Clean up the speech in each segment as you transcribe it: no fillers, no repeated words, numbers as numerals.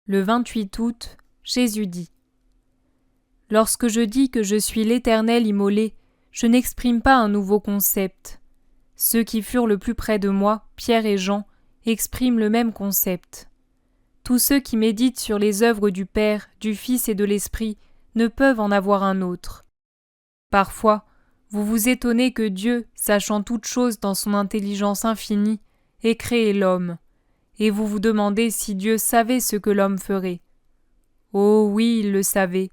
Le 28 août, Jésus dit : Lorsque je dis que je suis l'Éternel immolé, je n'exprime pas un nouveau concept. Ceux qui furent le plus près de moi, Pierre et Jean, expriment le même concept. Tous ceux qui méditent sur les œuvres du Père, du Fils et de l'Esprit ne peuvent en avoir un autre. Parfois, vous vous étonnez que Dieu, sachant toutes choses dans son intelligence infinie, ait créé l'homme, et vous vous demandez si Dieu savait ce que l'homme ferait. Oh oui, il le savait.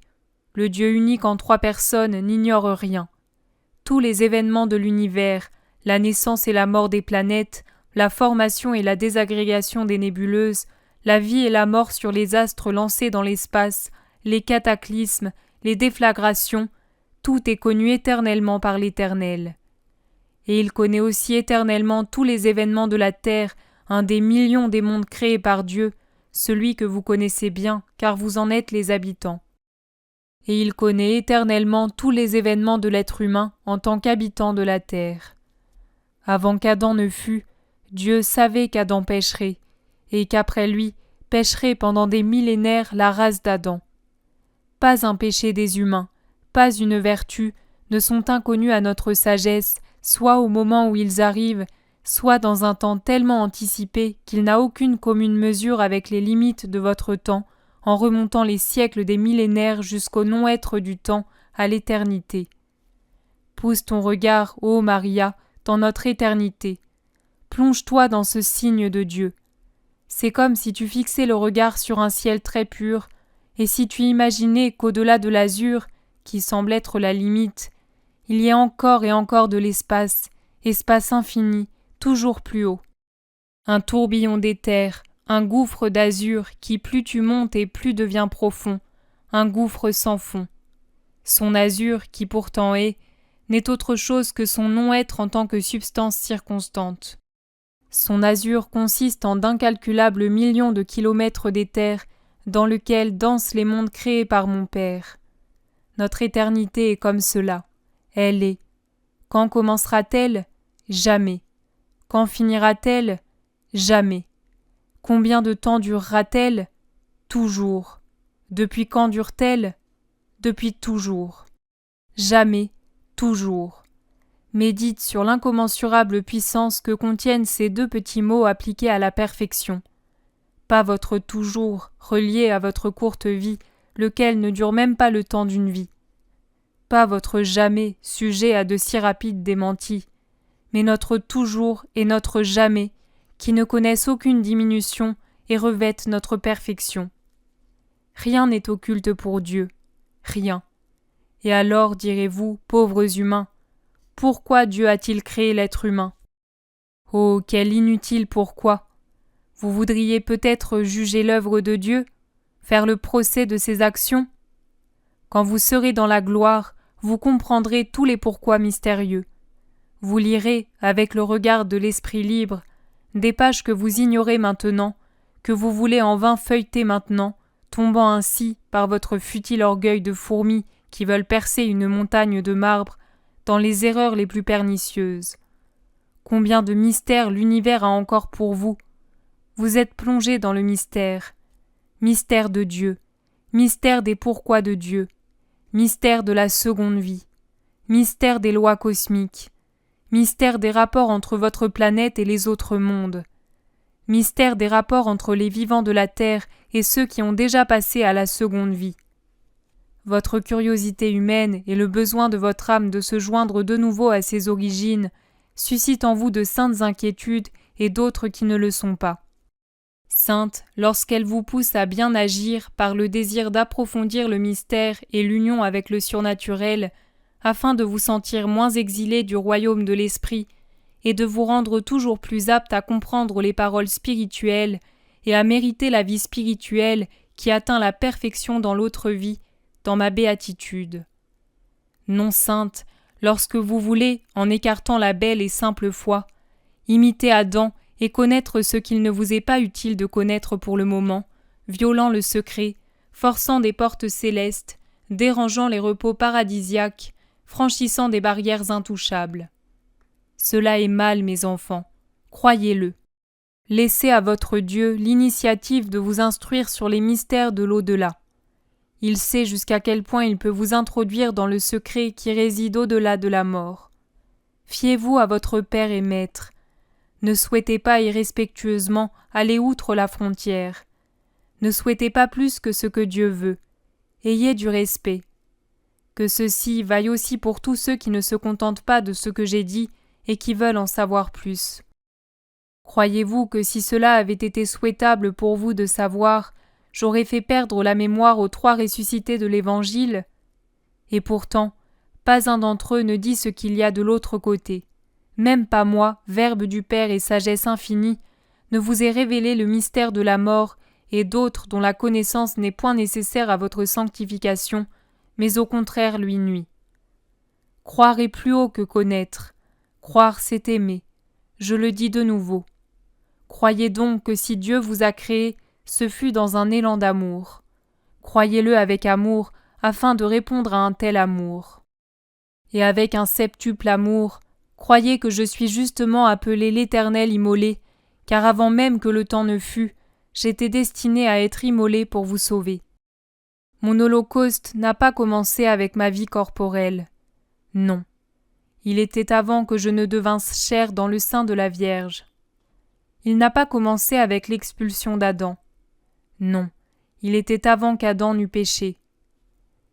Le Dieu unique en trois personnes n'ignore rien. Tous les événements de l'univers, la naissance et la mort des planètes, la formation et la désagrégation des nébuleuses, la vie et la mort sur les astres lancés dans l'espace, les cataclysmes, les déflagrations, tout est connu éternellement par l'Éternel. Et il connaît aussi éternellement tous les événements de la terre, un des millions des mondes créés par Dieu, celui que vous connaissez bien, car vous en êtes les habitants. Et il connaît éternellement tous les événements de l'être humain en tant qu'habitant de la terre. Avant qu'Adam ne fût, Dieu savait qu'Adam pécherait, et qu'après lui pécherait pendant des millénaires la race d'Adam. Pas un péché des humains, pas une vertu ne sont inconnus à notre sagesse, soit au moment où ils arrivent, soit dans un temps tellement anticipé qu'il n'a aucune commune mesure avec les limites de votre temps, en remontant les siècles des millénaires jusqu'au non-être du temps, à l'éternité. Pousse ton regard, ô Maria, dans notre éternité. Plonge-toi dans ce signe de Dieu. C'est comme si tu fixais le regard sur un ciel très pur, et si tu imaginais qu'au-delà de l'azur, qui semble être la limite, il y a encore et encore de l'espace, espace infini, toujours plus haut. Un tourbillon d'éther, un gouffre d'azur qui plus tu montes et plus devient profond, un gouffre sans fond. Son azur, qui pourtant est, n'est autre chose que son non-être en tant que substance circonstante. Son azur consiste en d'incalculables millions de kilomètres d'éther dans lequel dansent les mondes créés par mon Père. Notre éternité est comme cela. Elle est. Quand commencera-t-elle ? Jamais. Quand finira-t-elle ? Jamais. Combien de temps durera-t-elle ? Toujours. Depuis quand dure-t-elle ? Depuis toujours. Jamais, toujours. Médite sur l'incommensurable puissance que contiennent ces deux petits mots appliqués à la perfection. Pas votre toujours relié à votre courte vie, lequel ne dure même pas le temps d'une vie. Pas votre jamais sujet à de si rapides démentis, mais notre toujours et notre jamais, qui ne connaissent aucune diminution et revêtent notre perfection. Rien n'est occulte pour Dieu, rien. Et alors direz-vous, pauvres humains, pourquoi Dieu a-t-il créé l'être humain ? Oh, quel inutile pourquoi ! Vous voudriez peut-être juger l'œuvre de Dieu, faire le procès de ses actions ? Quand vous serez dans la gloire, vous comprendrez tous les pourquoi mystérieux. Vous lirez, avec le regard de l'esprit libre, des pages que vous ignorez maintenant, que vous voulez en vain feuilleter maintenant, tombant ainsi, par votre futile orgueil de fourmis qui veulent percer une montagne de marbre, dans les erreurs les plus pernicieuses. Combien de mystères l'univers a encore pour vous ? Vous êtes plongé dans le mystère. Mystère de Dieu, mystère des pourquoi de Dieu, mystère de la seconde vie, mystère des lois cosmiques, mystère des rapports entre votre planète et les autres mondes, mystère des rapports entre les vivants de la Terre et ceux qui ont déjà passé à la seconde vie. Votre curiosité humaine et le besoin de votre âme de se joindre de nouveau à ses origines suscitent en vous de saintes inquiétudes et d'autres qui ne le sont pas. Sainte, lorsqu'elle vous pousse à bien agir par le désir d'approfondir le mystère et l'union avec le surnaturel, afin de vous sentir moins exilé du royaume de l'esprit et de vous rendre toujours plus apte à comprendre les paroles spirituelles et à mériter la vie spirituelle qui atteint la perfection dans l'autre vie, dans ma béatitude. Non sainte, lorsque vous voulez, en écartant la belle et simple foi, imiter Adam et connaître ce qu'il ne vous est pas utile de connaître pour le moment, violant le secret, forçant des portes célestes, dérangeant les repos paradisiaques, franchissant des barrières intouchables. Cela est mal, mes enfants, croyez-le. Laissez à votre Dieu l'initiative de vous instruire sur les mystères de l'au-delà. Il sait jusqu'à quel point il peut vous introduire dans le secret qui réside au-delà de la mort. Fiez-vous à votre Père et Maître. Ne souhaitez pas irrespectueusement aller outre la frontière. Ne souhaitez pas plus que ce que Dieu veut. Ayez du respect. Que ceci vaille aussi pour tous ceux qui ne se contentent pas de ce que j'ai dit et qui veulent en savoir plus. Croyez-vous que si cela avait été souhaitable pour vous de savoir, j'aurais fait perdre la mémoire aux 3 ressuscités de l'Évangile? Et pourtant, pas un d'entre eux ne dit ce qu'il y a de l'autre côté. Même pas moi, Verbe du Père et sagesse infinie, ne vous ai révélé le mystère de la mort et d'autres dont la connaissance n'est point nécessaire à votre sanctification, mais au contraire lui nuit. Croire est plus haut que connaître. Croire, c'est aimer. Je le dis de nouveau. Croyez donc que si Dieu vous a créé, ce fut dans un élan d'amour. Croyez-le avec amour, afin de répondre à un tel amour. Et avec un septuple amour, croyez que je suis justement appelé l'Éternel immolé, car avant même que le temps ne fût, j'étais destiné à être immolé pour vous sauver. Mon holocauste n'a pas commencé avec ma vie corporelle. Non. Il était avant que je ne devinsse chair dans le sein de la Vierge. Il n'a pas commencé avec l'expulsion d'Adam. Non, il était avant qu'Adam n'eût péché.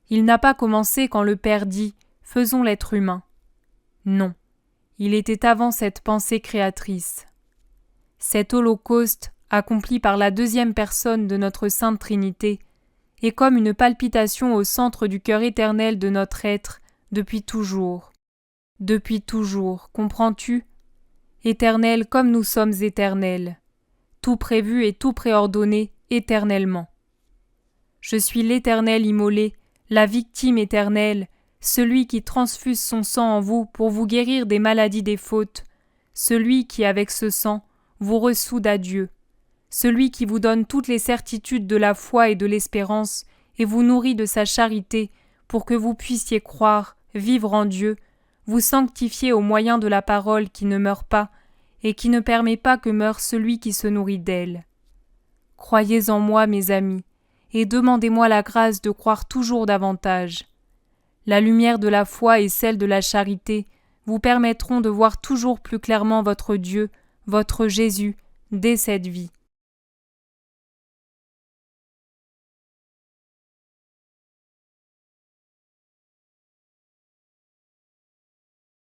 Il n'a pas commencé quand le Père dit « Faisons l'être humain ». Non, il était avant cette pensée créatrice. Cet holocauste, accompli par la 2e personne de notre Sainte Trinité, est comme une palpitation au centre du cœur éternel de notre être depuis toujours. Depuis toujours, comprends-tu ? Éternel comme nous sommes éternels. Tout prévu et tout préordonné éternellement. Je suis l'Éternel immolé, la victime éternelle, celui qui transfuse son sang en vous pour vous guérir des maladies des fautes, celui qui, avec ce sang, vous ressoude à Dieu, celui qui vous donne toutes les certitudes de la foi et de l'espérance et vous nourrit de sa charité pour que vous puissiez croire, vivre en Dieu, vous sanctifier au moyen de la parole qui ne meurt pas et qui ne permet pas que meure celui qui se nourrit d'elle. Croyez en moi, mes amis, et demandez-moi la grâce de croire toujours davantage. La lumière de la foi et celle de la charité vous permettront de voir toujours plus clairement votre Dieu, votre Jésus, dès cette vie.